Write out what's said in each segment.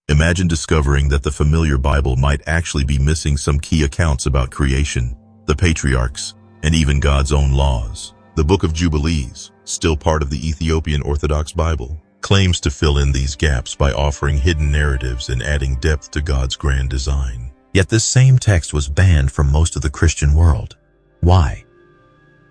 Imagine discovering that the familiar Bible might actually be missing some key accounts about creation, the patriarchs, and even God's own laws. The Book of Jubilees, still part of the Ethiopian Orthodox Bible, claims to fill in these gaps by offering hidden narratives and adding depth to God's grand design. Yet this same text was banned from most of the Christian world. Why?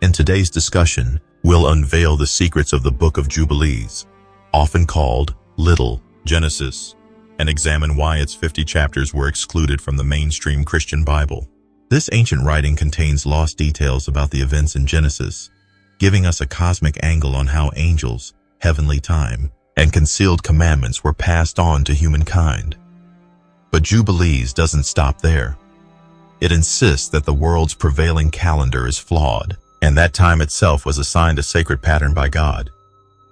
In today's discussion, we'll unveil the secrets of the Book of Jubilees, often called Little Genesis, and examine why its 50 chapters were excluded from the mainstream Christian Bible. This ancient writing contains lost details about the events in Genesis, giving us a cosmic angle on how angels, heavenly time, and concealed commandments were passed on to humankind. But Jubilees doesn't stop there. It insists that the world's prevailing calendar is flawed, and that time itself was assigned a sacred pattern by God,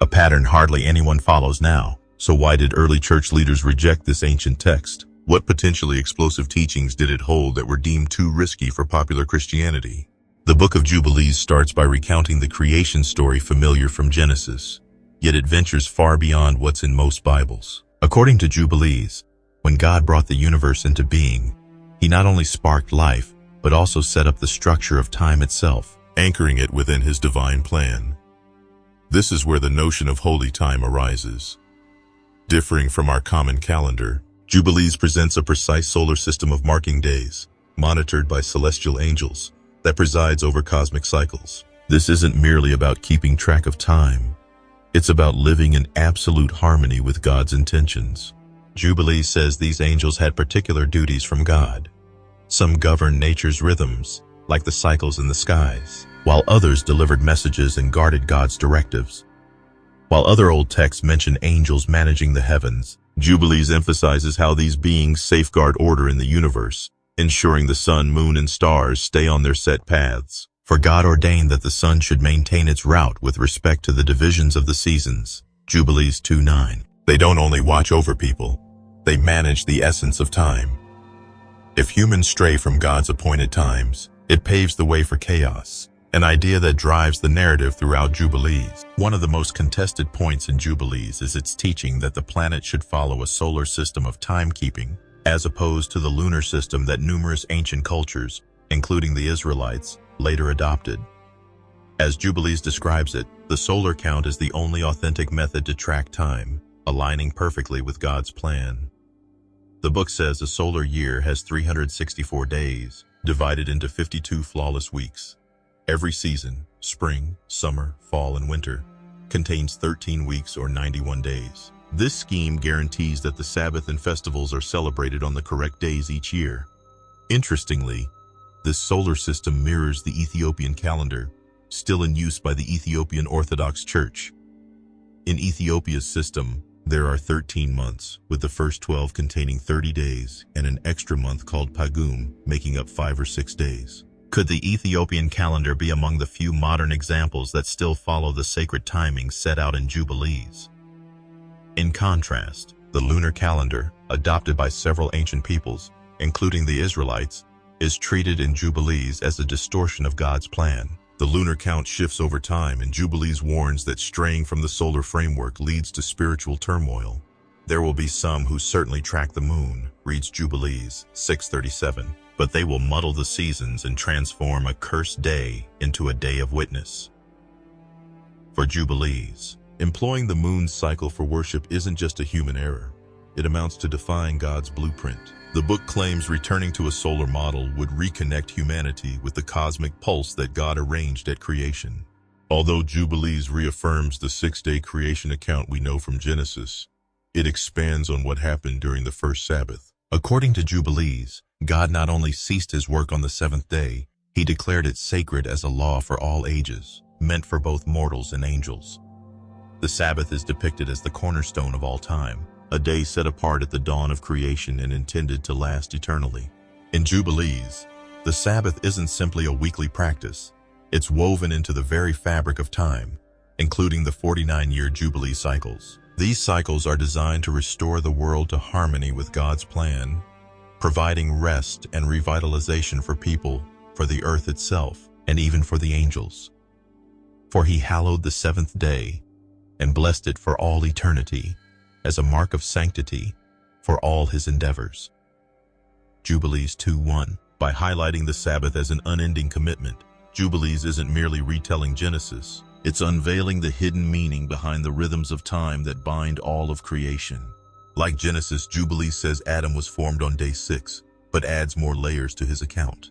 a pattern hardly anyone follows now. So why did early church leaders reject this ancient text? What potentially explosive teachings did it hold that were deemed too risky for popular Christianity? The Book of Jubilees starts by recounting the creation story familiar from Genesis, yet it ventures far beyond what's in most Bibles. According to Jubilees, when God brought the universe into being, he not only sparked life, but also set up the structure of time itself, anchoring it within his divine plan. This is where the notion of holy time arises. Differing from our common calendar, Jubilees presents a precise solar system of marking days, monitored by celestial angels, that presides over cosmic cycles. This isn't merely about keeping track of time. It's about living in absolute harmony with God's intentions. Jubilees says these angels had particular duties from God. Some governed nature's rhythms, like the cycles in the skies, while others delivered messages and guarded God's directives. While other old texts mention angels managing the heavens, Jubilees emphasizes how these beings safeguard order in the universe, ensuring the sun, moon, and stars stay on their set paths. For God ordained that the sun should maintain its route with respect to the divisions of the seasons. Jubilees 2:9. They don't only watch over people, they manage the essence of time. If humans stray from God's appointed times, it paves the way for chaos, an idea that drives the narrative throughout Jubilees. One of the most contested points in Jubilees is its teaching that the planet should follow a solar system of timekeeping, as opposed to the lunar system that numerous ancient cultures, including the Israelites, later adopted. As Jubilees describes it, the solar count is the only authentic method to track time, aligning perfectly with God's plan. The book says a solar year has 364 days, divided into 52 flawless weeks. Every season, spring, summer, fall, and winter, contains 13 weeks or 91 days. This scheme guarantees that the Sabbath and festivals are celebrated on the correct days each year. Interestingly, this solar system mirrors the Ethiopian calendar, still in use by the Ethiopian Orthodox Church. In Ethiopia's system, there are 13 months, with the first 12 containing 30 days and an extra month called Pagum, making up 5 or 6 days. Could the Ethiopian calendar be among the few modern examples that still follow the sacred timing set out in Jubilees? In contrast, the lunar calendar, adopted by several ancient peoples, including the Israelites, is treated in Jubilees as a distortion of God's plan. The lunar count shifts over time, and Jubilees warns that straying from the solar framework leads to spiritual turmoil. There will be some who certainly track the moon, reads Jubilees 6:37. But they will muddle the seasons and transform a cursed day into a day of witness. For Jubilees, employing the moon's cycle for worship isn't just a human error. It amounts to defying God's blueprint. The book claims returning to a solar model would reconnect humanity with the cosmic pulse that God arranged at creation. Although Jubilees reaffirms the 6-day creation account we know from Genesis, it expands on what happened during the first Sabbath. According to Jubilees, God not only ceased his work on the 7th day, he declared it sacred as a law for all ages, meant for both mortals and angels. The Sabbath is depicted as the cornerstone of all time, a day set apart at the dawn of creation and intended to last eternally. In Jubilees, the Sabbath isn't simply a weekly practice. It's woven into the very fabric of time, including the 49-year Jubilee cycles. These cycles are designed to restore the world to harmony with God's plan, providing rest and revitalization for people, for the earth itself, and even for the angels. For he hallowed the 7th day and blessed it for all eternity as a mark of sanctity, for all his endeavors. Jubilees 2:1. By highlighting the Sabbath as an unending commitment, Jubilees isn't merely retelling Genesis. It's unveiling the hidden meaning behind the rhythms of time that bind all of creation. Like Genesis, Jubilees says Adam was formed on day 6, but adds more layers to his account.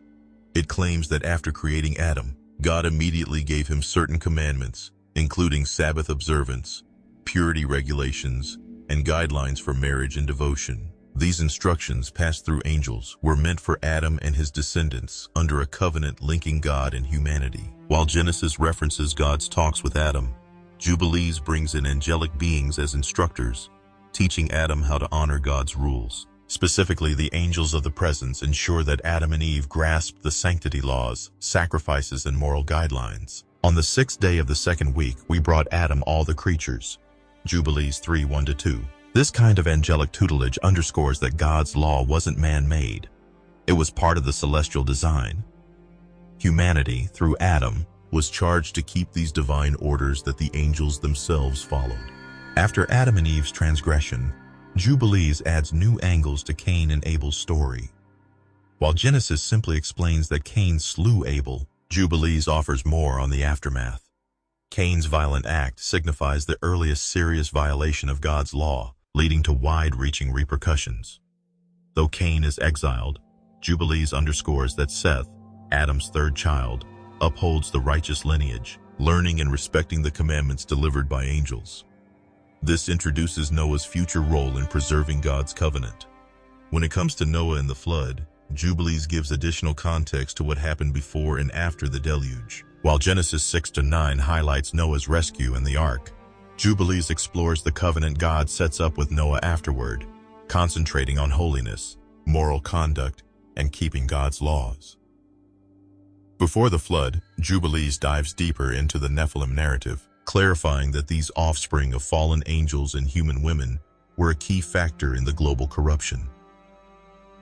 It claims that after creating Adam, God immediately gave him certain commandments, including Sabbath observance, purity regulations, and guidelines for marriage and devotion. These instructions, passed through angels, were meant for Adam and his descendants under a covenant linking God and humanity. While Genesis references God's talks with Adam, Jubilees brings in angelic beings as instructors, teaching Adam how to honor God's rules. Specifically, the angels of the presence ensure that Adam and Eve grasped the sanctity laws, sacrifices, and moral guidelines. On the 6th day of the 2nd week, we brought Adam all the creatures. Jubilees 3:1-2. This kind of angelic tutelage underscores that God's law wasn't man-made. It was part of the celestial design. Humanity, through Adam, was charged to keep these divine orders that the angels themselves followed. After Adam and Eve's transgression, Jubilees adds new angles to Cain and Abel's story. While Genesis simply explains that Cain slew Abel, Jubilees offers more on the aftermath. Cain's violent act signifies the earliest serious violation of God's law, leading to wide-reaching repercussions. Though Cain is exiled, Jubilees underscores that Seth, Adam's 3rd child, upholds the righteous lineage, learning and respecting the commandments delivered by angels. This introduces Noah's future role in preserving God's covenant. When it comes to Noah and the flood, Jubilees gives additional context to what happened before and after the deluge. While Genesis 6-9 highlights Noah's rescue in the ark, Jubilees explores the covenant God sets up with Noah afterward, concentrating on holiness, moral conduct, and keeping God's laws. Before the flood, Jubilees dives deeper into the Nephilim narrative, clarifying that these offspring of fallen angels and human women were a key factor in the global corruption.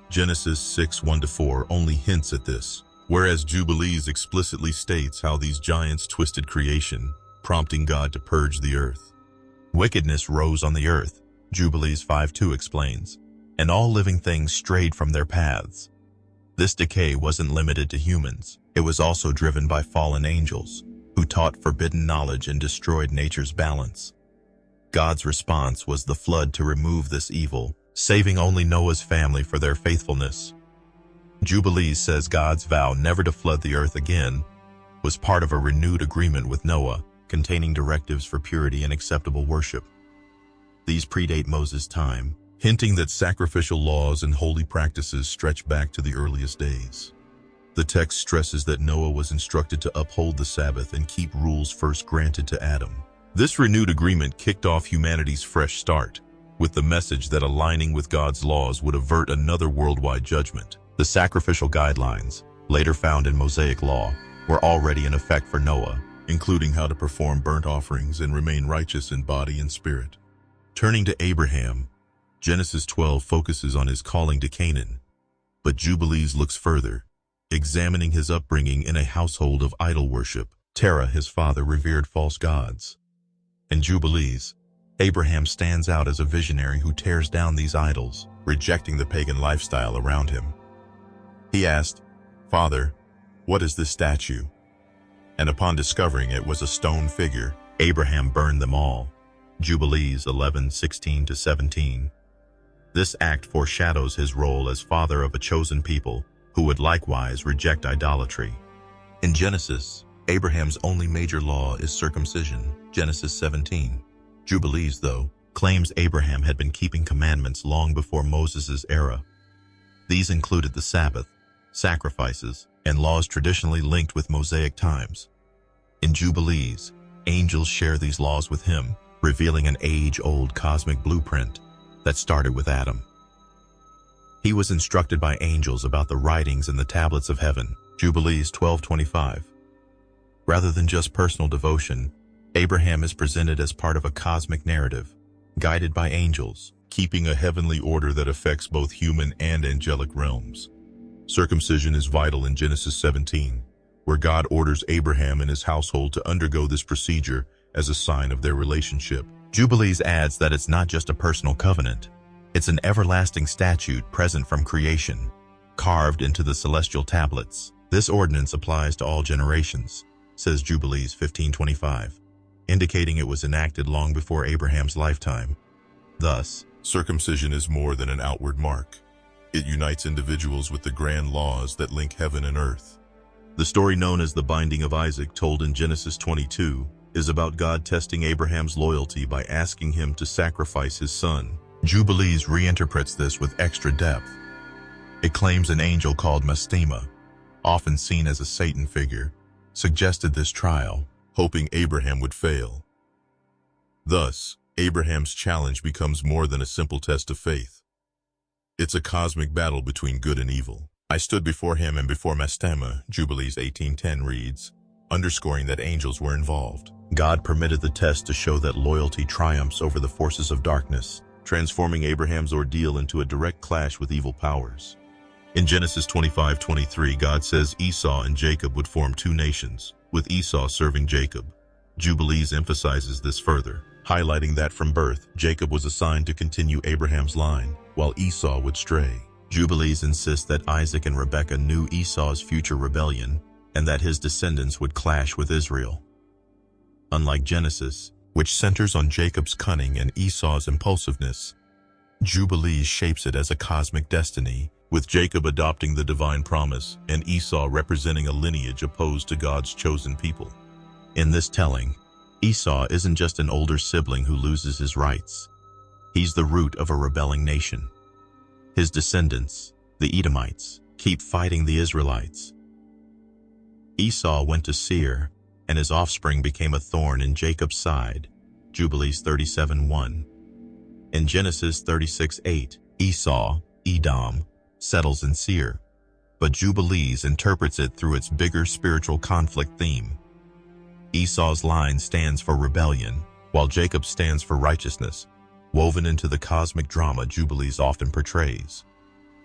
Genesis 6:1-4 only hints at this, whereas Jubilees explicitly states how these giants twisted creation, prompting God to purge the earth. Wickedness rose on the earth, Jubilees 5:2 explains, and all living things strayed from their paths. This decay wasn't limited to humans. It was also driven by fallen angels, who taught forbidden knowledge and destroyed nature's balance. God's response was the flood to remove this evil, saving only Noah's family for their faithfulness. Jubilees says God's vow never to flood the earth again was part of a renewed agreement with Noah, containing directives for purity and acceptable worship. These predate Moses' time, hinting that sacrificial laws and holy practices stretch back to the earliest days. The text stresses that Noah was instructed to uphold the Sabbath and keep rules first granted to Adam. This renewed agreement kicked off humanity's fresh start, with the message that aligning with God's laws would avert another worldwide judgment. The sacrificial guidelines, later found in Mosaic law, were already in effect for Noah, including how to perform burnt offerings and remain righteous in body and spirit. Turning to Abraham, Genesis 12 focuses on his calling to Canaan, but Jubilees looks further, examining his upbringing in a household of idol worship. Terah, his father, revered false gods. In Jubilees, Abraham stands out as a visionary who tears down these idols, rejecting the pagan lifestyle around him. He asked, "Father, what is this statue?" And upon discovering it was a stone figure, Abraham burned them all. Jubilees 11:16-17. This act foreshadows his role as father of a chosen people, who would likewise reject idolatry. In Genesis, Abraham's only major law is circumcision, Genesis 17. Jubilees, though, claims Abraham had been keeping commandments long before Moses' era. These included the Sabbath, sacrifices, and laws traditionally linked with Mosaic times. In Jubilees, angels share these laws with him, revealing an age-old cosmic blueprint that started with Adam. He was instructed by angels about the writings in the tablets of heaven, Jubilees 12:25. Rather than just personal devotion, Abraham is presented as part of a cosmic narrative, guided by angels, keeping a heavenly order that affects both human and angelic realms. Circumcision is vital in Genesis 17, where God orders Abraham and his household to undergo this procedure as a sign of their relationship. Jubilees adds that it's not just a personal covenant, It's an everlasting statute present from creation, carved into the celestial tablets. This ordinance applies to all generations, says Jubilees 15:25, indicating it was enacted long before Abraham's lifetime. Thus, Circumcision is more than an outward mark. It unites individuals with the grand laws that link heaven and earth. the story known as the binding of Isaac, told in Genesis 22, is about God testing Abraham's loyalty by asking him to sacrifice his son. Jubilees reinterprets this with extra depth. It claims an angel called Mastema, often seen as a Satan figure, suggested this trial, hoping Abraham would fail. Thus, Abraham's challenge becomes more than a simple test of faith. It's a cosmic battle between good and evil. I stood before him and before Mastema, Jubilees 18:10 reads, underscoring that angels were involved. God permitted the test to show that loyalty triumphs over the forces of darkness, transforming Abraham's ordeal into a direct clash with evil powers. In Genesis 25:23, God says Esau and Jacob would form two nations, with Esau serving Jacob. Jubilees emphasizes this further, highlighting that from birth, Jacob was assigned to continue Abraham's line, while Esau would stray. Jubilees insists that Isaac and Rebekah knew Esau's future rebellion, and that his descendants would clash with Israel. Unlike Genesis, which centers on Jacob's cunning and Esau's impulsiveness, Jubilees shapes it as a cosmic destiny, with Jacob adopting the divine promise and Esau representing a lineage opposed to God's chosen people. In this telling, Esau isn't just an older sibling who loses his rights. He's the root of a rebelling nation. His descendants, the Edomites, keep fighting the Israelites. Esau went to Seir, and his offspring became a thorn in Jacob's side. Jubilees 37:1. In Genesis 36:8, Esau, Edom, settles in Seir, but Jubilees interprets it through its bigger spiritual conflict theme. Esau's line stands for rebellion, while Jacob stands for righteousness, woven into the cosmic drama Jubilees often portrays.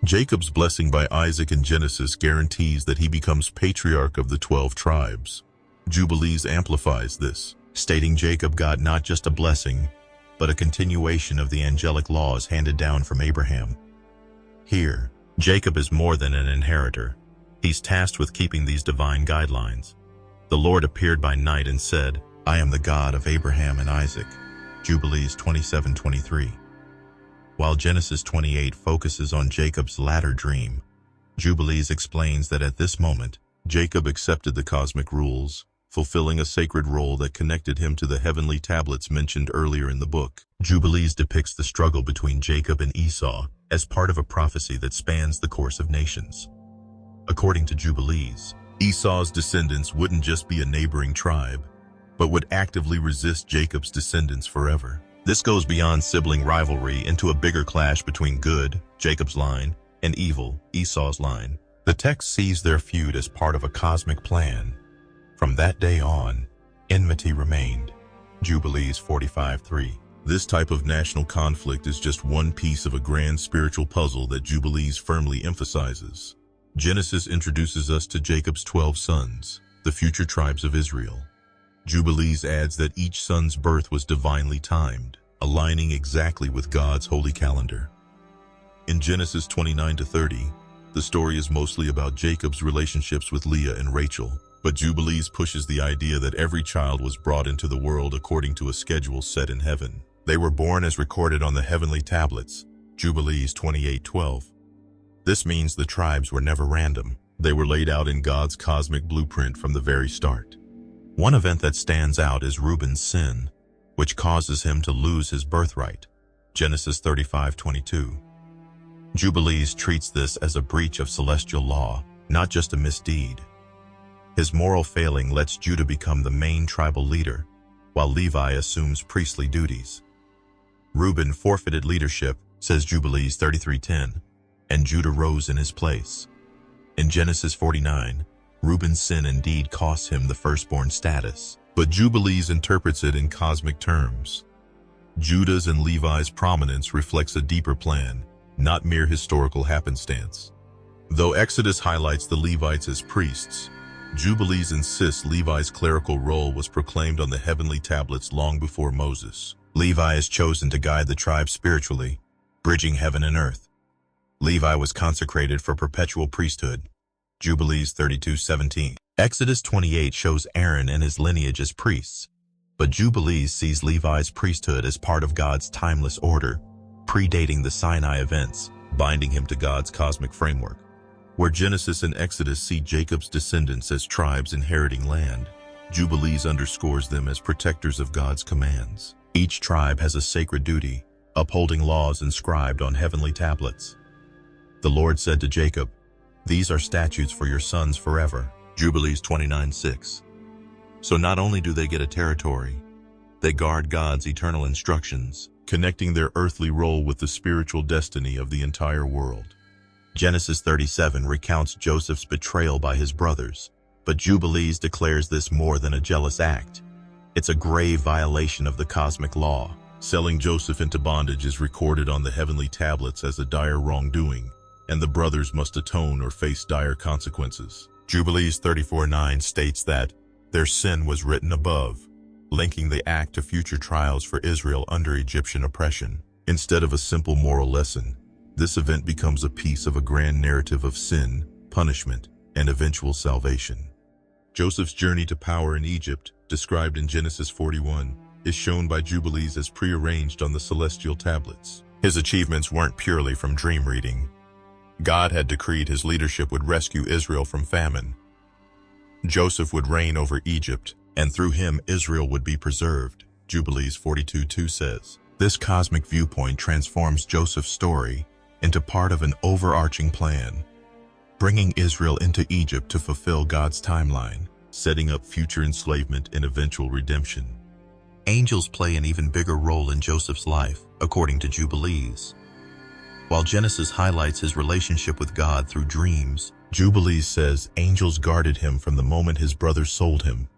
Jacob's blessing by Isaac in Genesis guarantees that he becomes patriarch of the 12 tribes. Jubilees amplifies this, stating Jacob got not just a blessing, but a continuation of the angelic laws handed down from Abraham. Here, Jacob is more than an inheritor. He's tasked with keeping these divine guidelines. The Lord appeared by night and said, I am the God of Abraham and Isaac. Jubilees 27:23. While Genesis 28 focuses on Jacob's latter dream, Jubilees explains that at this moment, Jacob accepted the cosmic rules, fulfilling a sacred role that connected him to the heavenly tablets mentioned earlier in the book. Jubilees depicts the struggle between Jacob and Esau as part of a prophecy that spans the course of nations. According to Jubilees, Esau's descendants wouldn't just be a neighboring tribe, but would actively resist Jacob's descendants forever. This goes beyond sibling rivalry into a bigger clash between good, Jacob's line, and evil, Esau's line. The text sees their feud as part of a cosmic plan. From that day on, enmity remained. Jubilees 45:3. This type of national conflict is just one piece of a grand spiritual puzzle that Jubilees firmly emphasizes. Genesis introduces us to Jacob's 12 sons, the future tribes of Israel. Jubilees adds that each son's birth was divinely timed, aligning exactly with God's holy calendar. In Genesis 29-30, the story is mostly about Jacob's relationships with Leah and Rachel, but Jubilees pushes the idea that every child was brought into the world according to a schedule set in heaven. They were born as recorded on the heavenly tablets, Jubilees 28:12. This means the tribes were never random. They were laid out in God's cosmic blueprint from the very start. One event that stands out is Reuben's sin, which causes him to lose his birthright, Genesis 35:22. Jubilees treats this as a breach of celestial law, not just a misdeed. His moral failing lets Judah become the main tribal leader, while Levi assumes priestly duties. Reuben forfeited leadership, says Jubilees 33:10, and Judah rose in his place. In Genesis 49, Reuben's sin indeed costs him the firstborn status, but Jubilees interprets it in cosmic terms. Judah's and Levi's prominence reflects a deeper plan, not mere historical happenstance. Though Exodus highlights the Levites as priests, Jubilees insists Levi's clerical role was proclaimed on the heavenly tablets long before Moses. Levi is chosen to guide the tribe spiritually, bridging heaven and earth. Levi was consecrated for perpetual priesthood. Jubilees 32:17. Exodus 28 shows Aaron and his lineage as priests, but Jubilees sees Levi's priesthood as part of God's timeless order, predating the Sinai events, binding him to God's cosmic framework. Where Genesis and Exodus see Jacob's descendants as tribes inheriting land, Jubilees underscores them as protectors of God's commands. Each tribe has a sacred duty, upholding laws inscribed on heavenly tablets. The Lord said to Jacob, "These are statutes for your sons forever." Jubilees 29:6. So not only do they get a territory, they guard God's eternal instructions, connecting their earthly role with the spiritual destiny of the entire world. Genesis 37 recounts Joseph's betrayal by his brothers, but Jubilees declares this more than a jealous act. It's a grave violation of the cosmic law. Selling Joseph into bondage is recorded on the heavenly tablets as a dire wrongdoing, and the brothers must atone or face dire consequences. Jubilees 34:9 states that their sin was written above, linking the act to future trials for Israel under Egyptian oppression. Instead of a simple moral lesson, this event becomes a piece of a grand narrative of sin, punishment, and eventual salvation. Joseph's journey to power in Egypt, described in Genesis 41, is shown by Jubilees as prearranged on the celestial tablets. His achievements weren't purely from dream reading. God had decreed his leadership would rescue Israel from famine. Joseph would reign over Egypt, and through him Israel would be preserved. Jubilees 42:2 says, this cosmic viewpoint transforms Joseph's story into part of an overarching plan, bringing Israel into Egypt to fulfill God's timeline, setting up future enslavement and eventual redemption. Angels play an even bigger role in Joseph's life, according to Jubilees. While Genesis highlights his relationship with God through dreams, Jubilees says angels guarded him from the moment his brothers sold him.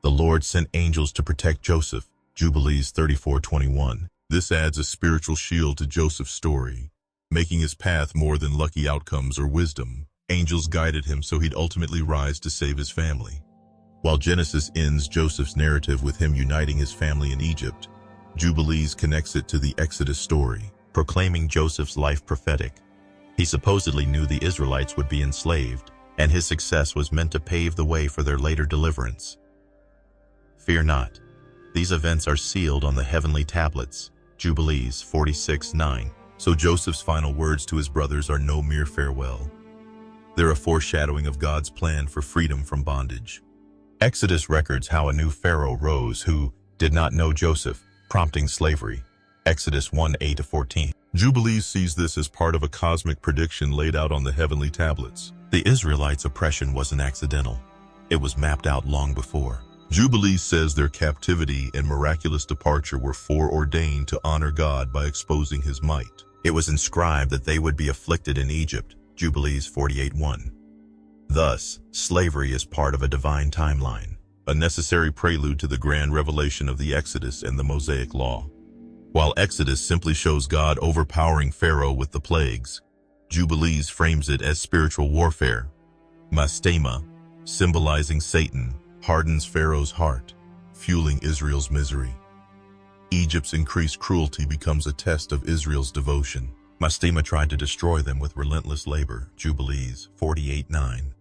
The Lord sent angels to protect Joseph. Jubilees 34:21. This adds a spiritual shield to Joseph's story, making his path more than lucky outcomes or wisdom. Angels guided him so he'd ultimately rise to save his family. While Genesis ends Joseph's narrative with him uniting his family in Egypt, Jubilees connects it to the Exodus story, proclaiming Joseph's life prophetic. He supposedly knew the Israelites would be enslaved, and his success was meant to pave the way for their later deliverance. Fear not. These events are sealed on the heavenly tablets. Jubilees 46:9. So Joseph's final words to his brothers are no mere farewell. They're a foreshadowing of God's plan for freedom from bondage. Exodus records how a new Pharaoh rose who did not know Joseph, prompting slavery. Exodus 1:8-14. Jubilees sees this as part of a cosmic prediction laid out on the heavenly tablets. The Israelites' oppression wasn't accidental. It was mapped out long before. Jubilees says their captivity and miraculous departure were foreordained to honor God by exposing his might. It was inscribed that they would be afflicted in Egypt. Jubilees 48:1. Thus, slavery is part of a divine timeline, a necessary prelude to the grand revelation of the Exodus and the Mosaic Law. While Exodus simply shows God overpowering Pharaoh with the plagues, Jubilees frames it as spiritual warfare. Mastema, symbolizing Satan, hardens Pharaoh's heart, fueling Israel's misery. Egypt's increased cruelty becomes a test of Israel's devotion. Mastema tried to destroy them with relentless labor. Jubilees 48:9.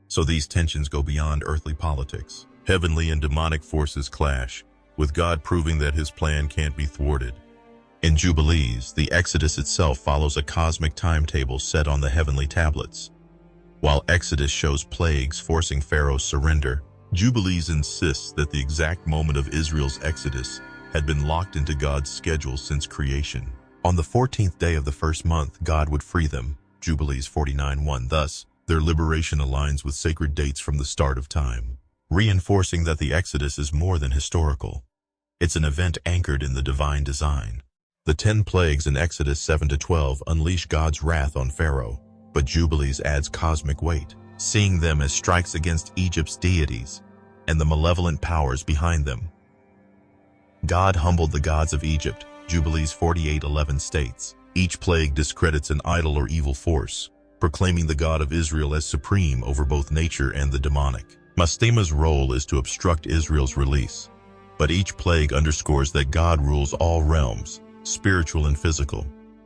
So these tensions go beyond earthly politics. Heavenly and demonic forces clash, with God proving that his plan can't be thwarted. In Jubilees, the Exodus itself follows a cosmic timetable set on the heavenly tablets. While Exodus shows plagues forcing Pharaoh's surrender, Jubilees insists that the exact moment of Israel's exodus had been locked into God's schedule since creation. On the 14th day of the first month, God would free them. Jubilees 49:1. Thus, their liberation aligns with sacred dates from the start of time, reinforcing that the Exodus is more than historical. It's an event anchored in the divine design. The 10 plagues in Exodus 7-12 unleash God's wrath on Pharaoh, but Jubilees adds cosmic weight, seeing them as strikes against Egypt's deities and the malevolent powers behind them. God humbled the gods of Egypt. Jubilees 48:11 states, each plague discredits an idol or evil force, proclaiming the God of Israel as supreme over both nature and the demonic. Mastema's role is to obstruct Israel's release, but each plague underscores that God rules all realms, spiritual and physical.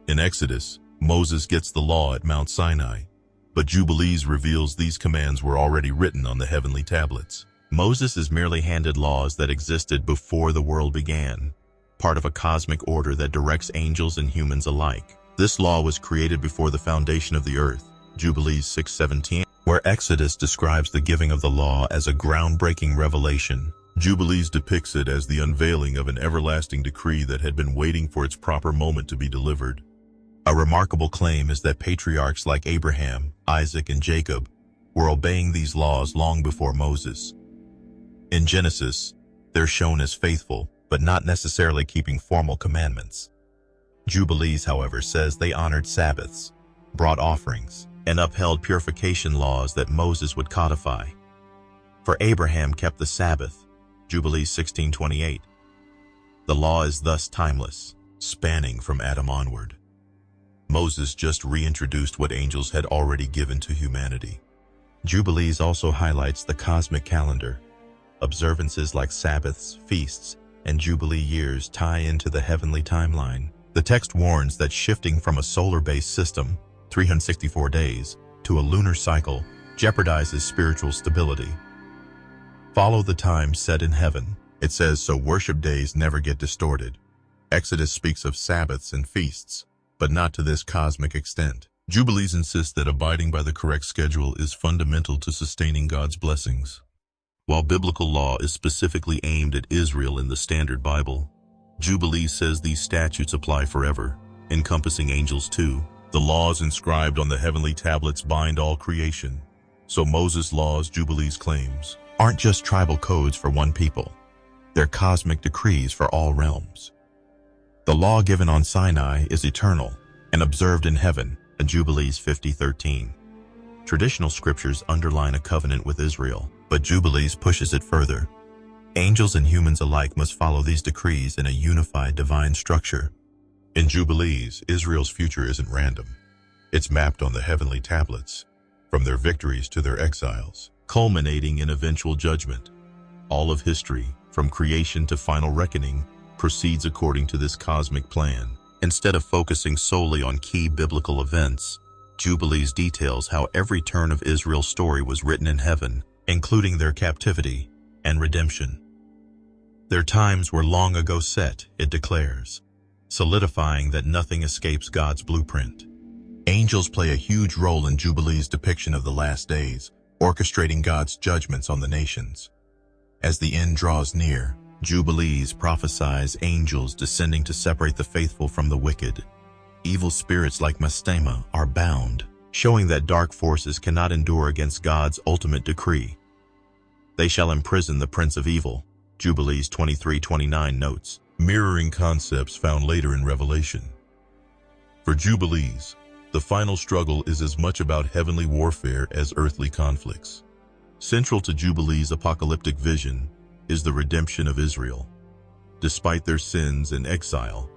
In Exodus, Moses gets the law at Mount Sinai, but Jubilees reveals these commands were already written on the heavenly tablets. Moses is merely handed laws that existed before the world began, part of a cosmic order that directs angels and humans alike. This law was created before the foundation of the earth, Jubilees 6:17, where Exodus describes the giving of the law as a groundbreaking revelation. Jubilees depicts it as the unveiling of an everlasting decree that had been waiting for its proper moment to be delivered. A remarkable claim is that patriarchs like Abraham, Isaac, and Jacob were obeying these laws long before Moses. In Genesis, they're shown as faithful, but not necessarily keeping formal commandments. Jubilees, however, says they honored Sabbaths, brought offerings, and upheld purification laws that Moses would codify. For Abraham kept the Sabbath, Jubilees 16:28. The law is thus timeless, spanning from Adam onward. Moses just reintroduced what angels had already given to humanity. Jubilees also highlights the cosmic calendar. Observances like Sabbaths, feasts, and Jubilee years tie into the heavenly timeline. The text warns that shifting from a solar-based system, 364 days, to a lunar cycle jeopardizes spiritual stability. Follow the time set in heaven. It says so worship days never get distorted. Exodus speaks of Sabbaths and feasts, but not to this cosmic extent. Jubilees insist that abiding by the correct schedule is fundamental to sustaining God's blessings. While biblical law is specifically aimed at Israel in the Standard Bible, Jubilee says these statutes apply forever, encompassing angels too. The laws inscribed on the heavenly tablets bind all creation. So Moses' laws, Jubilees claims, aren't just tribal codes for one people. They're cosmic decrees for all realms. The law given on Sinai is eternal and observed in heaven, in Jubilees 50:13. Traditional scriptures underline a covenant with Israel, but Jubilees pushes it further. Angels and humans alike must follow these decrees in a unified divine structure. In Jubilees, Israel's future isn't random. It's mapped on the heavenly tablets, from their victories to their exiles, culminating in eventual judgment. All of history, from creation to final reckoning, proceeds according to this cosmic plan. Instead of focusing solely on key biblical events, Jubilees details how every turn of Israel's story was written in heaven, including their captivity and redemption. Their times were long ago set, it declares, solidifying that nothing escapes God's blueprint. Angels play a huge role in Jubilee's depiction of the last days, orchestrating God's judgments on the nations. As the end draws near, Jubilees prophesies angels descending to separate the faithful from the wicked. Evil spirits like Mastema are bound, showing that dark forces cannot endure against God's ultimate decree. They shall imprison the prince of evil, Jubilees 23:29 notes, mirroring concepts found later in Revelation. For Jubilees, the final struggle is as much about heavenly warfare as earthly conflicts. Central to Jubilees' apocalyptic vision is the redemption of Israel. Despite their sins and exile,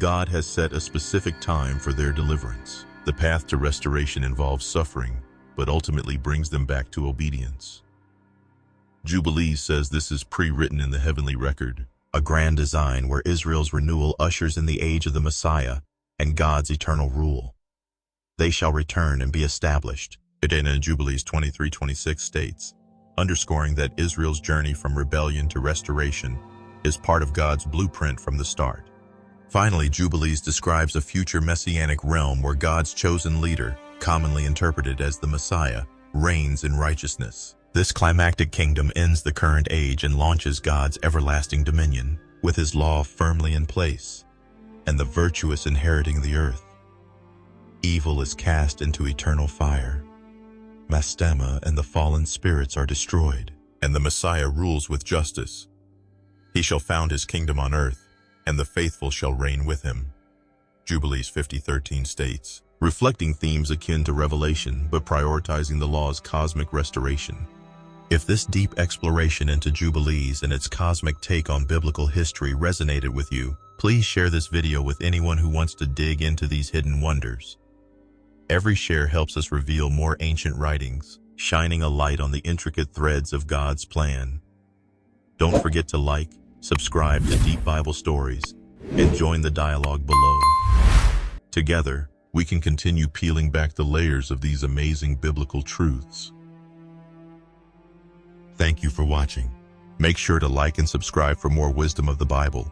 God has set a specific time for their deliverance. The path to restoration involves suffering, but ultimately brings them back to obedience. Jubilees says this is pre-written in the heavenly record, a grand design where Israel's renewal ushers in the age of the Messiah and God's eternal rule. They shall return and be established, in Jubilees 23:26 states, underscoring that Israel's journey from rebellion to restoration is part of God's blueprint from the start. Finally, Jubilees describes a future messianic realm where God's chosen leader, commonly interpreted as the Messiah, reigns in righteousness. This climactic kingdom ends the current age and launches God's everlasting dominion, with his law firmly in place, and the virtuous inheriting the earth. Evil is cast into eternal fire. Mastema and the fallen spirits are destroyed, and the Messiah rules with justice. He shall found his kingdom on earth, and the faithful shall reign with him. Jubilees 50:13 states, reflecting themes akin to Revelation but prioritizing the law's cosmic restoration. If this deep exploration into Jubilees and its cosmic take on biblical history resonated with you, please share this video with anyone who wants to dig into these hidden wonders. Every share helps us reveal more ancient writings, shining a light on the intricate threads of God's plan. Don't forget to like, subscribe to Deep Bible Stories, and join the dialogue below. Together, we can continue peeling back the layers of these amazing biblical truths. Thank you for watching. Make sure to like and subscribe for more wisdom of the Bible.